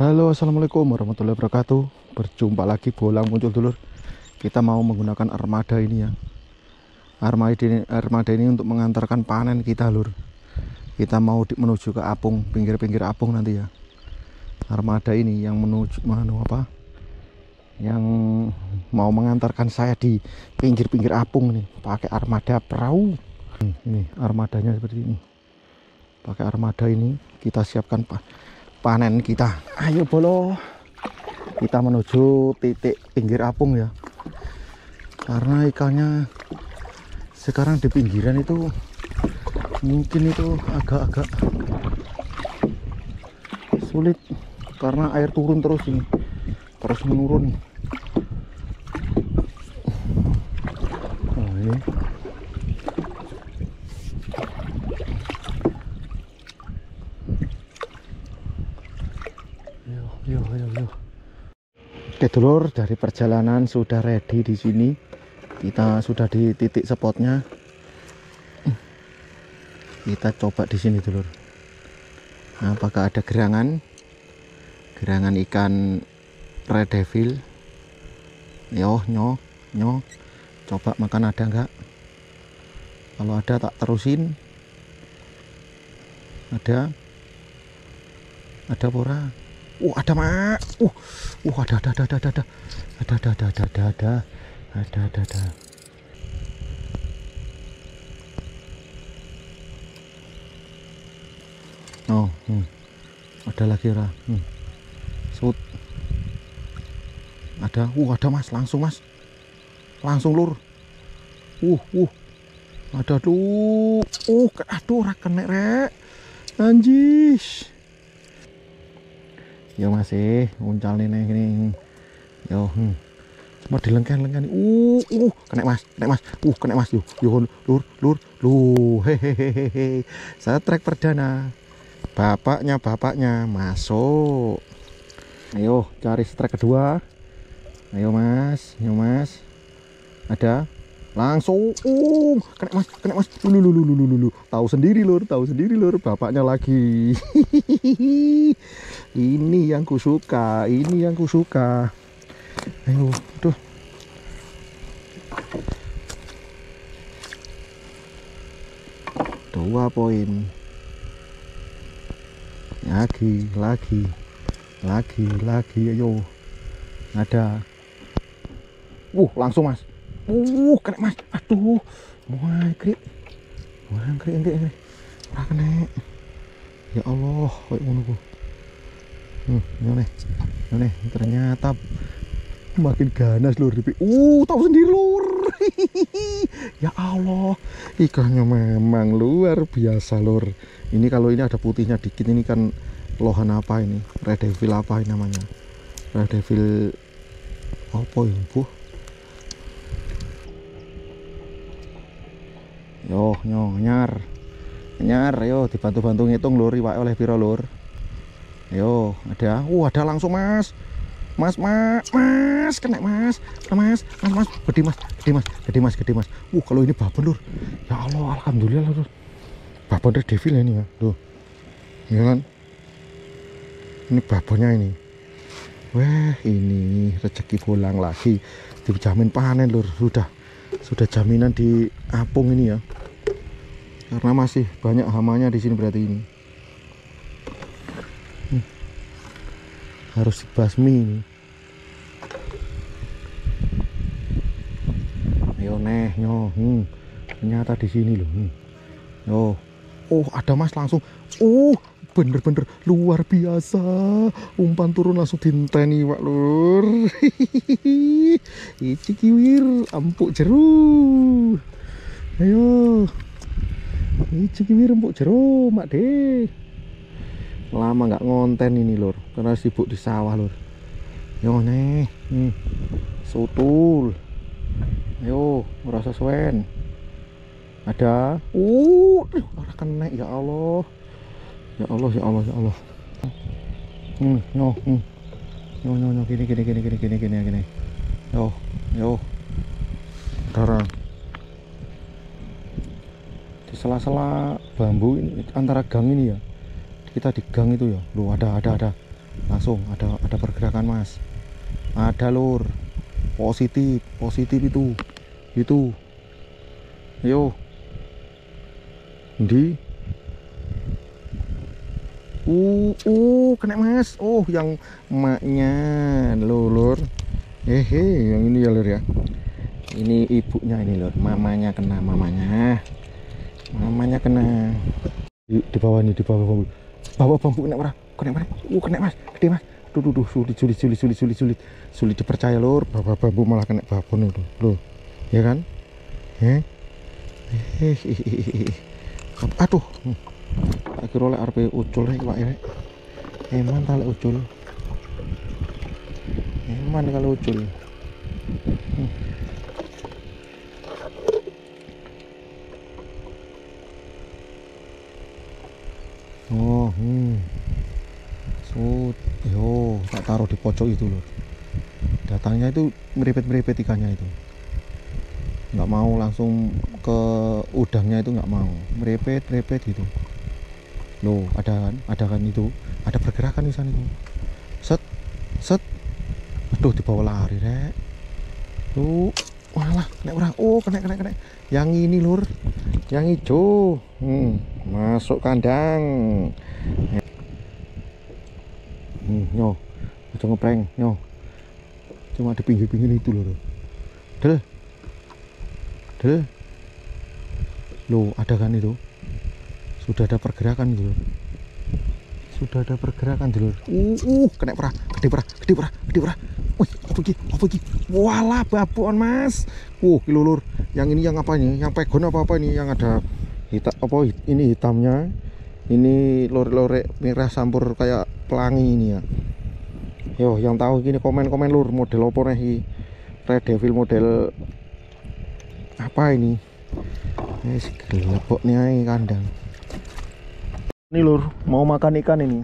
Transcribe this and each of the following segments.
Halo, assalamualaikum warahmatullahi wabarakatuh. Berjumpa lagi bolang muncul dulur. Kita mau menggunakan armada ini ya. Armada ini untuk mengantarkan panen kita lur. Kita mau menuju ke apung, pinggir-pinggir apung nanti ya. Armada ini yang menuju Yang mau mengantarkan saya di pinggir-pinggir apung nih, pakai armada perahu. Ini armadanya seperti ini. Pakai armada ini kita siapkan panen kita. Ayo bolo, kita menuju titik pinggir apung ya, karena ikannya sekarang di pinggiran itu mungkin itu agak-agak sulit karena air turun terus ini, terus menurun. Oh, ini. Yo. Oke dulur, dari perjalanan sudah ready di sini. Kita sudah di titik spotnya. Kita coba di sini dulur. Apakah ada gerangan ikan red devil? Nyo. Coba makan, ada enggak? Kalau ada tak terusin. Ada pora. Ada mak. Ada. Oh, ada lagi ora. Sud. Ada mas, langsung mas. Langsung lur. Ada tuh. Aduh, ora kena rek. Anjis. Yo masih uncal nih ini. Yo, cuma dilengkan. Kena mas. Kena mas. Yo, lur. Hehehe. Saya trek perdana. Bapaknya masuk. Ayo cari strike kedua. Ayo mas. Ada. Langsung kena mas. Lu. Tahu sendiri lur. Bapaknya lagi. Ini yang kusuka. Ayo, tuh. Dua poin. Lagi. Ayo. Ada. Langsung mas. Kena mas. Aduh. Mangkrik. Ora kena. Ya Allah, kayak ngono ku. Nih, ternyata makin ganas lur. Tahu sendiri lur. Ya Allah, ikannya memang luar biasa lur. Ini kalau ini ada putihnya dikit, ini kan lohan apa ini? Red devil apa ini namanya? Red devil apa ini, Bu? Yo, nyar, yo dibantu ngitung lur, iwak oleh piro lur. Yo, ada. Ada langsung mas. Mas, kena mas. Gede mas. Kalau ini babon lur. Ya Allah, alhamdulillah lur. Babon red devil ini ya, tuh. Ya kan? Ini babonnya ini. Wah, ini rezeki bolang lagi. Dijamin panen lur. Sudah jaminan di apung ini ya. Karena masih banyak hamanya di sini berarti ini. Harus dibasmi ini. Ayo nyo. Ternyata di sini loh. Yo. Ada mas langsung. Bener luar biasa. Umpan turun langsung dinteni wak lur. Ici kiwir empuk jeru. Ayo. Ici kiwir empuk jeru mak deh. Lama nggak ngonten ini lur, karena sibuk di sawah lur. Yo sutul. Ayo merasa swen. Ada. Ora kena. Ya Allah. Nyo. Gini. Yo. Darah. Di sela-sela bambu ini antara gang ini ya. Kita di gang itu ya. Loh, ada. Langsung ada pergerakan mas, ada lur, positif itu yo di kena mas. Oh yang emaknya lur. Yang ini ya lur ya, ini ibunya ini lur, mamanya kena kena di bawah nih, di bawah bambu kena mas, gede mas. Tuh sulit dipercaya lur, bawah bambu malah kena babon itu loh, ya kan? Aduh, akhirnya oleh RP ucul nih pak ya. Eman tali ucul, eman kalau ucul. Oh, yo, tak taruh di pojok itu loh. Datangnya itu meripet ikannya itu. Nggak mau langsung ke udangnya itu, nggak mau, meripet gitu. Loh, ada kan itu, ada pergerakan di sana itu. Set. Aduh, dibawa lari, rek. Tuh, malah kena orang. Oh, kena. Yang ini lur, yang hijau. Masuk kandang. Nyo, aja ngeprank, nyo. Cuma di pinggir itu lur. Del. Loh, ada kan itu? Sudah ada pergerakan gitu. Kena perah, gede perah. Wih, apa iki? Walah, babon mas. Kilo lur. Yang ini yang apa ini? Yang pegon apa ini? Yang ada hitam apa ini hitamnya? Ini lore merah campur kayak pelangi ini ya. Yo, yang tahu gini komen lur, model apa nih? Red Devil model apa ini? Gelap nih kandang. Ini lur, mau makan ikan ini.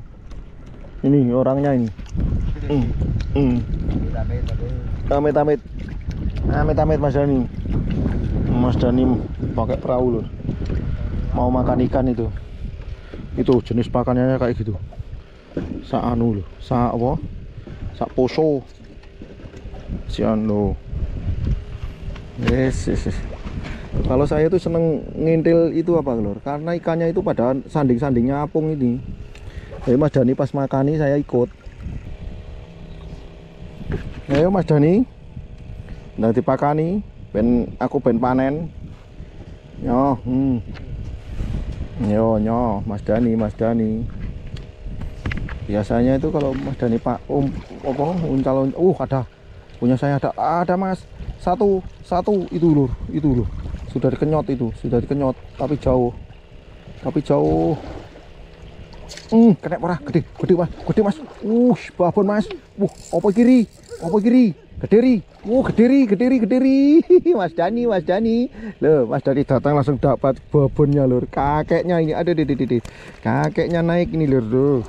Ini orangnya ini. Amit Mas Dani pakai perahu lur. Mau makan ikan itu. Itu jenis pakannya kayak gitu. Sak poso. Sian lo. Yes. Kalau saya tuh seneng ngintil itu apa lur, karena ikannya itu pada sanding-sandingnya apung ini. Jadi Mas Dani pas makani saya ikut. Ayo Mas Dani, nanti pakani, aku panen. Yo, Mas Dani. Biasanya itu kalau Mas Dani uncal, ada, punya saya ada mas, satu itu lur. Sudah dikenyot, tapi jauh. Kena parah, gede mas. Babon mas. Apa kiri? Gederi. Mas Dani. Loh, Mas Dani datang langsung dapat babonnya lur. Kakeknya ini ada di. Kakeknya naik ini lur tuh.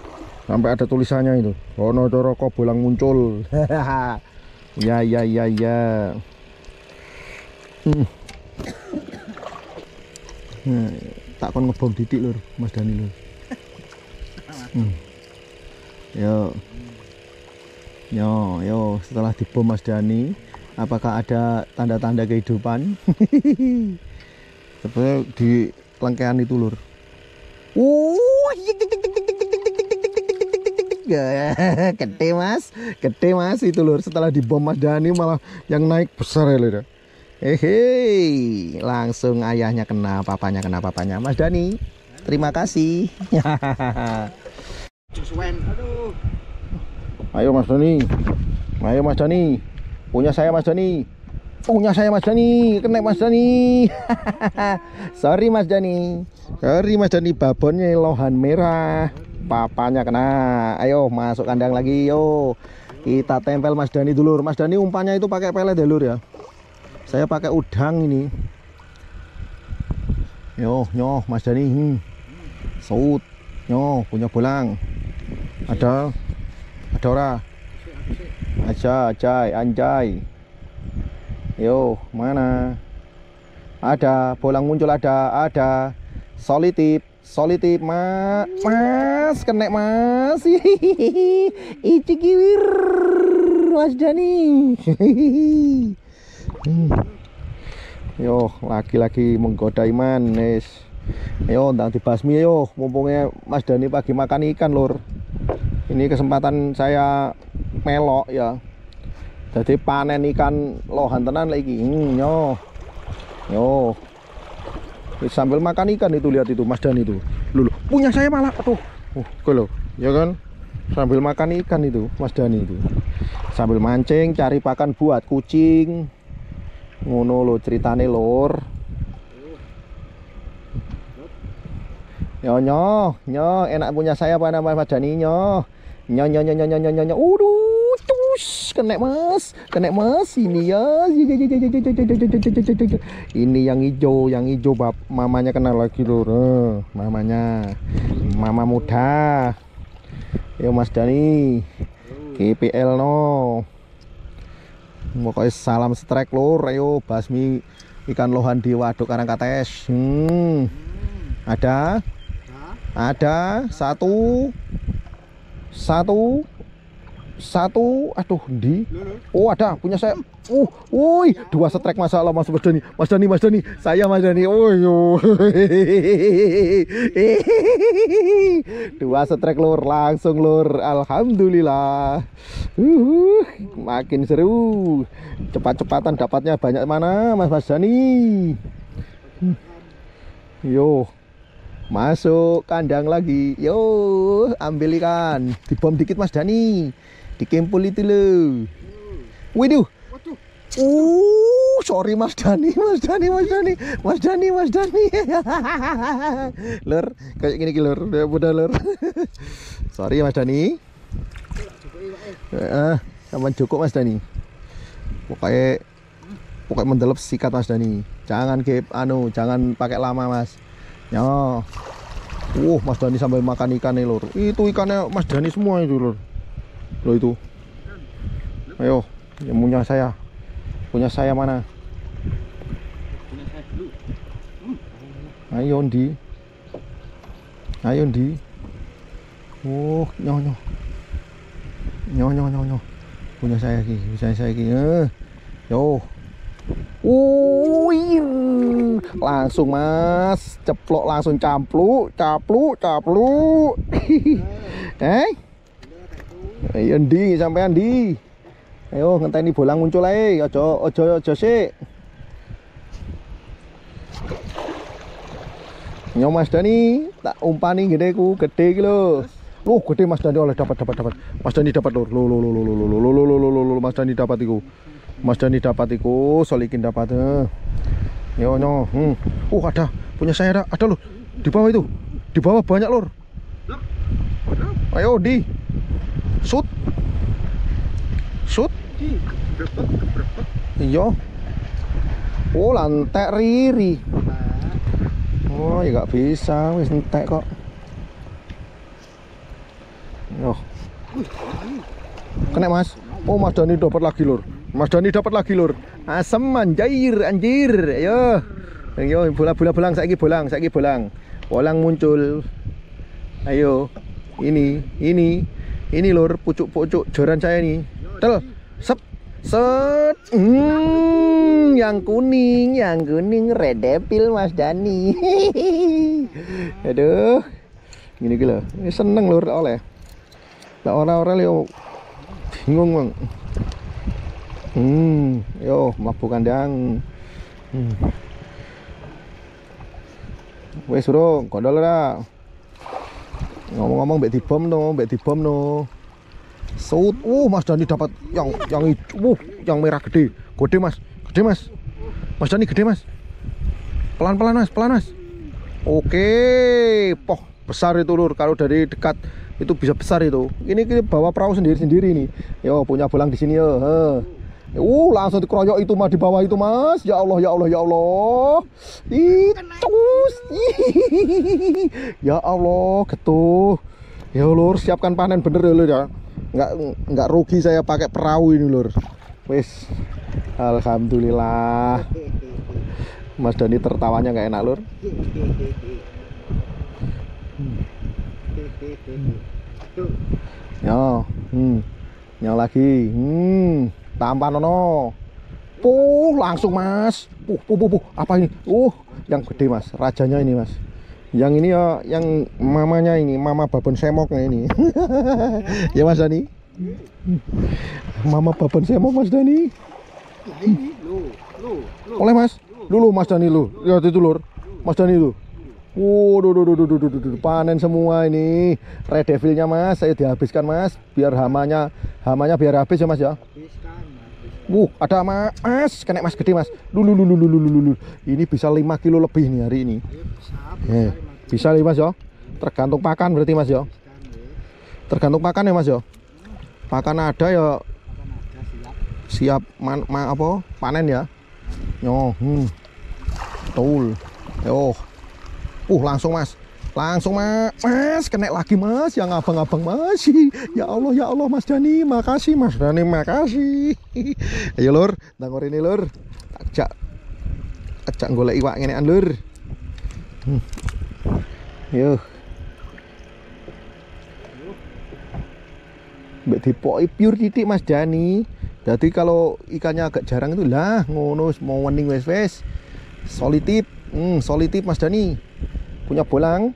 Sampai ada tulisannya itu. Ono Doroko bolang muncul. Ya. Tak kon ngebom titik lur, Mas Dani lur. Yo, setelah dibom Mas Dani, apakah ada tanda-tanda kehidupan? Sebenarnya di kelengkean itu lur. Gede mas itu lur. Setelah dibom Mas Dani malah yang naik besar ya lur. Langsung ayahnya kena, papanya Mas Dani. Terima kasih. Ayo Mas Dani. Punya saya Mas Dani. Kena Mas Dani. Sorry Mas Dani, babonnya lohan merah. Papanya kena. Ayo masuk kandang lagi yo. Kita tempel Mas Dani dulu. Mas Dani umpannya itu pakai pelet ya lur ya. Saya pakai udang ini. Yo Mas Dani. Saut. Yo punya bolang. Ada ora? Anjay. Yo, mana? Ada bolang muncul, ada. Solitip mas, kenek mas. Ici kiwir Mas Dani. Yo, lagi-lagi menggoda iman, nes. Yo, ndang dibasmi yo, mumpungnya Mas Dani pagi makan ikan, lur. Ini kesempatan saya melok ya. Jadi panen ikan lohan tenan lagi. Yo. Yo. Sambil makan ikan itu, lihat itu Mas Dani itu. Loh, punya saya malah tuh. Loh, ya kan? Sambil makan ikan itu Mas Dani itu. Sambil mancing cari pakan buat kucing. Ngono lo ceritane, lur. Nyo enak punya saya apa nama Mas Dani nyo. Nyo. Tus, kenek mas ini ya. Ini yang hijau bab mamanya kenal lagi, lur. Mamanya mama muda. Yo Mas Dani. GPL no. Pokoknya salam strike, lur. Ayo basmi ikan lohan di waduk Karangkates. Ada satu. Aduh, di. Oh, ada punya saya. Woi, 2 strike masalah Mas Dani. Saya Mas Dani. Oh, yo. 2 strike, lur, langsung, lur. Alhamdulillah. Makin seru. Cepat-cepatan dapatnya banyak mana Mas Dani. Yo. Masuk kandang lagi. Yo, ambil ikan. Dibom dikit Mas Dani. Dikempul itu loh. Waduh. Sorry Mas Dani. Lur, kayak gini lur, udah lur. Sorry Mas Dani. Sama cukup Mas Dani. Pokoknya mendelep sikat Mas Dani. Jangan jangan pakai lama Mas. Ya. Mas Dani sambil makan ikan nih, lur. Itu ikannya Mas Dani semua itu, lur. Loh itu. Ayo, yang punya saya. Punya saya mana? Ayo Ndi. Nyo. Punya saya lagi. Yo. Langsung Mas, ceplok langsung campluk. Ayo Ndi, sampean Ndi. Ayo ngenteni bolang muncul ae, aja sik. Nyo Mas Dani, tak umpani gede iki lho. Loh, gede Mas Dani oleh dapat. Mas Dani dapat, lur. Loh, Mas Dani dapat iku. Solikin dapat. Yo. Ada. Punya saya ada lur. Di bawah itu. Di bawah banyak, lur. Ayo, Di. Shoot. Iya. Oh, lantek riri. Oh, ya gak bisa, wis entek kok. Yo. Kena Mas. Oh, Mas Dani dapat lagi, lur. Asem anjir. Ayo. Bolang saiki bolang. Bolang muncul. Ayo. Ini lur, pucuk joran saya nih. Tel. Set. Yang kuning red devil Mas Dani. Aduh. Gini lho. Seneng lur oleh. Lah ora-ora yo bingung, Bang. Yo, mabuk kandang. Wes, Bro, kondol ora. Ngomong-ngomong mbek dibom no. Shoot. Mas Dani dapat yang hijau, yang merah gede. Gede Mas. Mas Dani gede, Mas. Pelan-pelan Mas. Oke, poh besar itu, lur. Kalau dari dekat itu bisa besar itu. Ini bawa perahu sendiri nih. Yo, punya bolang di sini yo. Langsung dikeroyok itu mah di bawah itu, Mas. Ya Allah. Icus. Ya Allah, getuh. Ya lur, siapkan panen bener ya, lur ya. Enggak rugi saya pakai perahu ini, lur. Wis. Alhamdulillah. Mas Dani tertawanya nggak enak, lur. Yo, nyo lagi. Tampan ono. Langsung mas. Apa ini? Yang gede mas. Rajanya ini mas. Yang ini ya, yang mamanya ini, mama babon semoknya ini. Ya mas Dani. Mama babon semok mas Dani. Oleh mas. Dulu mas Dani lu. Lihat itu lur. Mas Dani lu. Panen semua ini. Red devilnya mas, saya dihabiskan mas. Biar hamanya biar habis ya mas ya. Ada mas, kena mas gede mas. Dulu. Ini bisa 5 kilo lebih nih hari ini. Bisa nih mas ya. Tergantung pakan berarti mas ya. Tergantung pakan ya mas ya. Pakan ada ya. Siap panen ya. Yo, betul. Yo. Langsung mas. Langsung mas, kena lagi mas, yang abang-abang mas. Ya Allah mas Dani, makasih mas Dani, makasih. Ayo lur, tangor ini lur. Ajak golek iwak ngenean lur. Yo. Mbak dipoki pure titik mas Dani. Jadi kalau ikannya agak jarang itu lah ngono mau wening wes. Solitip. Solitip mas Dani. Punya bolang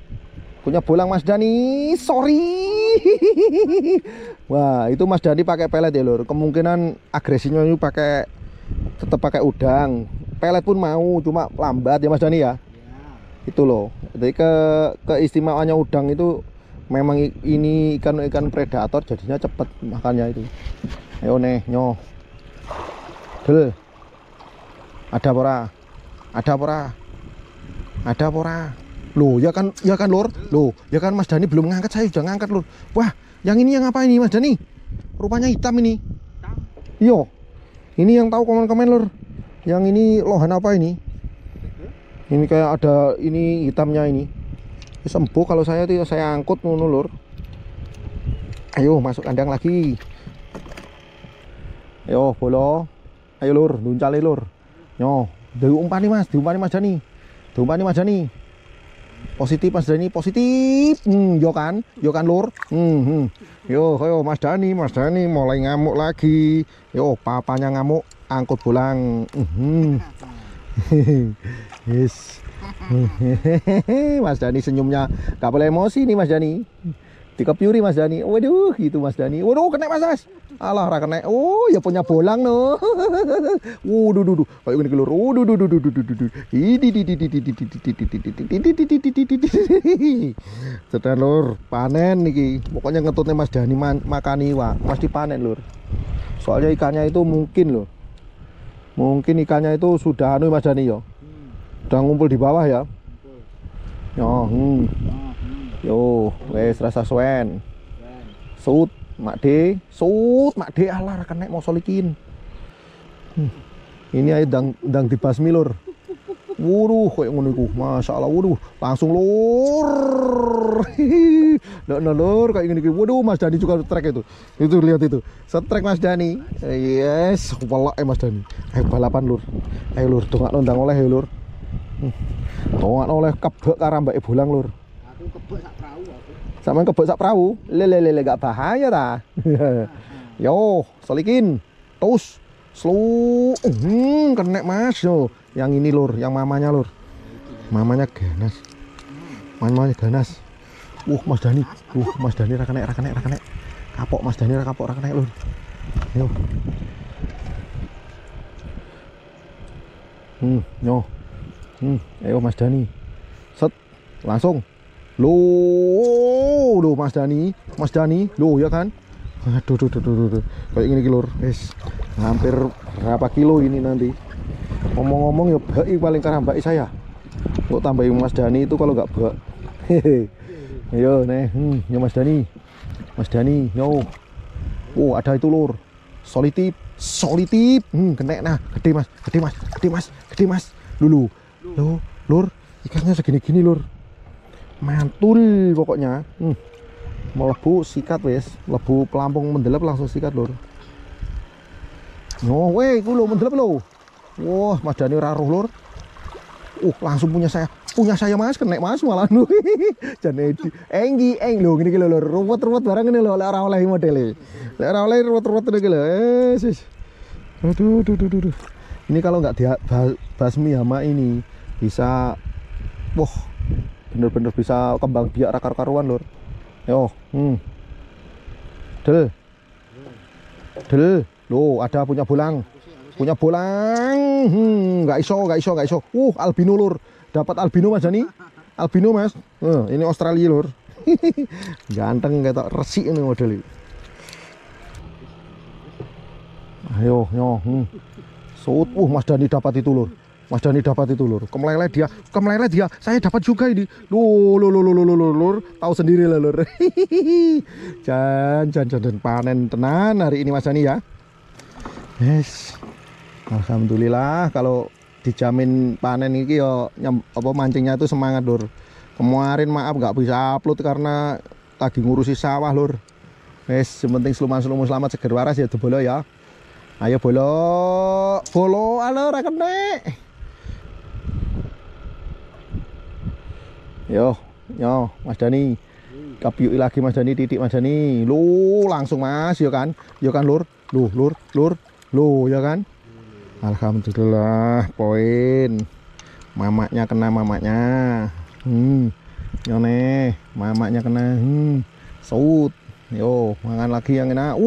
mas Dani, sorry. Wah itu mas Dani pakai pelet ya lur. Kemungkinan agresinya itu tetap pakai udang. Pelet pun mau, cuma lambat ya mas Dani ya. Itu loh. Jadi keistimewaannya udang itu memang ini ikan predator, jadinya cepet makannya itu. Ayo nih nyoh. Del. Ada pora. Loh, ya kan lur. Loh, ya kan Mas Dani belum ngangkat, saya sudah ngangkat lur. Wah, yang ini yang apa ini Mas Dani? Rupanya hitam ini. Iya. Ini yang tahu komen-komen lur. Yang ini lohan apa ini? Ini kayak ada ini hitamnya ini. Sembuh kalau saya angkut ngono lur. Ayo masuk kandang lagi. Ayo bolo. Ayo lur, luncale lur. Yo, diumpani Mas Dani. Positif mas Dani, positif. Yo kan lur. Yo mas Dani mulai ngamuk lagi. Yo papanya ngamuk, angkut bolang. Yes. Mas Dani senyumnya gak boleh emosi nih mas Dani. Dikepiuri mas Dani. Waduh gitu mas Dani. Waduh kena mas. Alah ra kena. Oh ya punya bolang no. Waduh. Kayak gini lur. Sedang lur, panen niki. Pokoknya ngetutnya Mas Dani makani wah, pasti panen lur. Soalnya ikannya itu mungkin ikannya itu sudah Mas Dani yo. Udah ngumpul di bawah ya. Yo, wes rasa suen. Sut, Mak D, alah kena mau solikin. Ini aja ndang dibasmi lur. Waduh, kayak ngono iku. Masyaallah, waduh, langsung lur. Nah, lur kayak gini. Waduh, Mas Dani juga trek itu. Itu lihat itu. Setrek Mas Dani. Yes, walak Mas Dani. Ayo balapan lur. Ayo lur, dongak ndang oleh ya lur. Dongak oleh kebek karambake bolang lur. Aku kebek sak perahu aku. Sampeyan kebek sak perahu? Lele gak bahaya ta. Yo, solikin. Tus. Slow. Kena Mas yo. Yang ini lur, yang mamanya lur. Mamanya ganas. Mamanya ganas. Mas Dani. Mas Dani ra kena. Kapok Mas Dani ra kena lur. Yo. Yo. Ayo Mas Dani. Set. Langsung. Loh Mas Dani. Loh ya kan? Aduh. Kayak gini lur. Wis. Hampir berapa kilo ini nanti. Ngomong-ngomong ya baki paling karambaki saya. Kok tambahin Mas Dani itu kalau nggak bak. Ayo nih, ya Mas Dani, yo. Ada itu lur. Solitip. Kena nah, gede Mas. Lulu. Lur, ikannya segini-gini lur. Mantul pokoknya. Melebu sikat wes, lebu pelampung mendelep langsung sikat lur. Weh, ku lo mendelep lo. Wah, Mas Dani raruh lur. Langsung punya saya. punya saya mas, kena mas malah nu. Jane enggi lho ngene iki lho ruwet-ruwet barang ngene lho ora oleh modele. Ora oleh ruwet-ruwet ngene iki lho. Sis. Aduh. Ini kalau nggak dibasmi hama ini bisa wah bener-bener bisa kembang biak rakar-karuan lur. Yo, Del. Loh, ada punya bolang. Nggak iso. Albino lur. Dapat albino Mas Jani. Albino Mas. Ini Australia lur. Ganteng kayak resik ini model ini. Ayo, Sut, Mas Dani dapat itu lur. Kemeleleh dia. Saya dapat juga ini. Lur. Tahu sendiri lah lur. Jan panen tenan hari ini Mas Dani ya. Yes. Alhamdulillah kalau dijamin panen ini ya mancingnya itu semangat lur. Kemarin maaf nggak bisa upload karena lagi ngurusi sawah lur. Yes, yang penting seluman selamat seger waras ya bolo ya. Ayo bolo alo ra kene. Yo Mas Dani. Kapiuki lagi Mas Dani, titik Mas Dani. Lu langsung Mas ya kan lur. Lu ya kan. Alhamdulillah poin. Mamaknya kena mamaknya. Nyone mamaknya kena. Saut. Yo, makan lagi yang kena.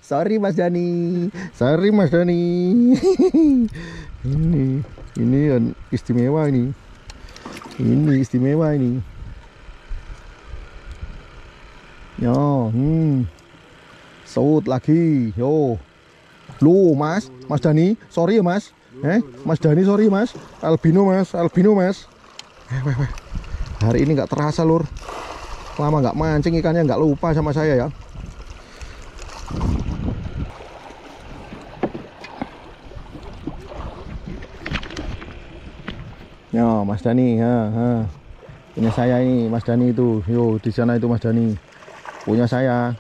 Sorry Mas Dani. Ini istimewa ini. Yo, saut lagi. Yo. Lu Mas Dani, sorry ya Mas. Mas Dani sorry Mas. Albino Mas. Hari ini nggak terasa lur. Lama nggak mancing ikannya nggak lupa sama saya ya. Yo Mas Dani, punya saya ini Mas Dani itu. Yo di sana itu Mas Dani. Punya saya.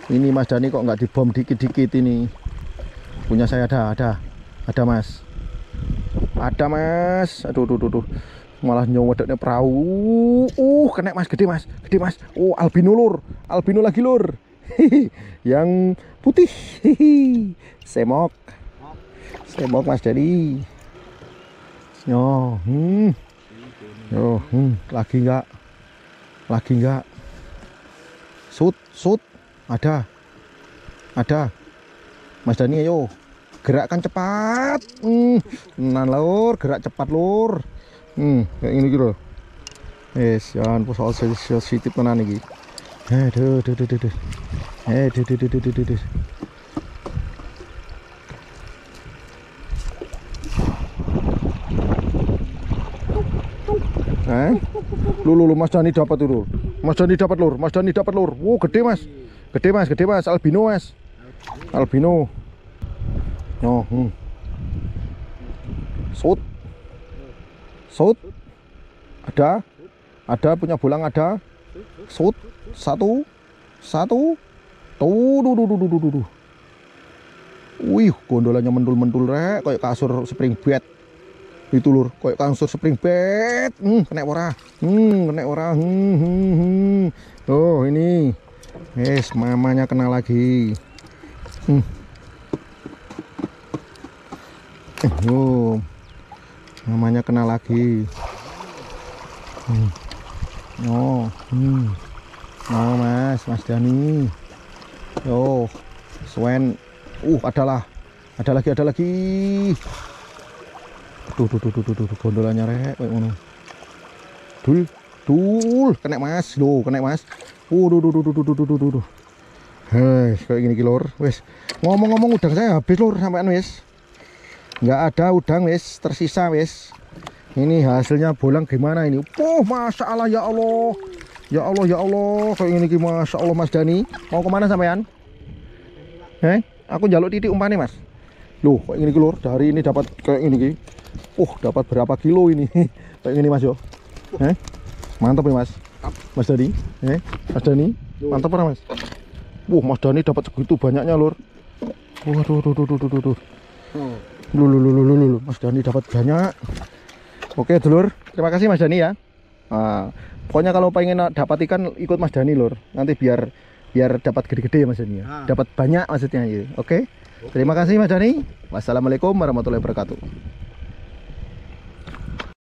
Ini Mas Dani kok nggak dibom dikit-dikit ini. Punya saya ada Mas. Ada Mas. Aduh. Malah nyowedeknya perahu. Kena Mas, gede Mas. Albino lur. Albino lagi lur. Yang putih. Semok Mas Dani. Yo, lagi enggak? Sut. Ada. Mas Dani ayo. Gerakkan cepat. Tenan lur, gerak cepat lur. Kayak ini gitu. Yes, jangan soal sensitif tenan iki. Aduh. Lu Mas Dani dapat itu. Mas Dani dapat lur. Wow, gede Mas. Albino Mas. Yo, Sut. Ada punya bolang ada. Sut. Satu. Tuh. Wih, gondolanya mentul rek kayak kasur spring bed. Itu lur, kayak kasur spring bed. Kena ora. Oh, ini. Yes, mamanya kena lagi. Namanya kena lagi. Mas Dani. Yo, Swen. Ada lagi. Tuh, gondolanya rek kayak ngono. Dul, kena Mas. Duh. Kayak gini lur. Wes, ngomong-ngomong udang saya habis lur sampean wes. Nggak ada udang wes, tersisa wes. Ini hasilnya bolang gimana ini? Masya Allah ya Allah. Kayak gini Masya Allah Mas Dani. Mau kemana sampean? Aku njaluk titik umpannya Mas. Loh, kayak gini lur. Dari ini dapat kayak gini. Dapat berapa kilo ini? Kayak gini Mas yo. Mantap ya Mas. Mas Dani. Mas Dani. Mantap ya Mas. Mas Dani dapat segitu banyaknya lur. Waduh. Lulu, Mas Dani dapat banyak. Oke dulur, terima kasih Mas Dani ya. Pokoknya kalau pengen dapat ikan ikut Mas Dani lur. Nanti biar dapat gede-gede ya Mas Dani ya. Dapat banyak maksudnya ya. Oke. Terima kasih Mas Dani. Wassalamualaikum warahmatullahi wabarakatuh.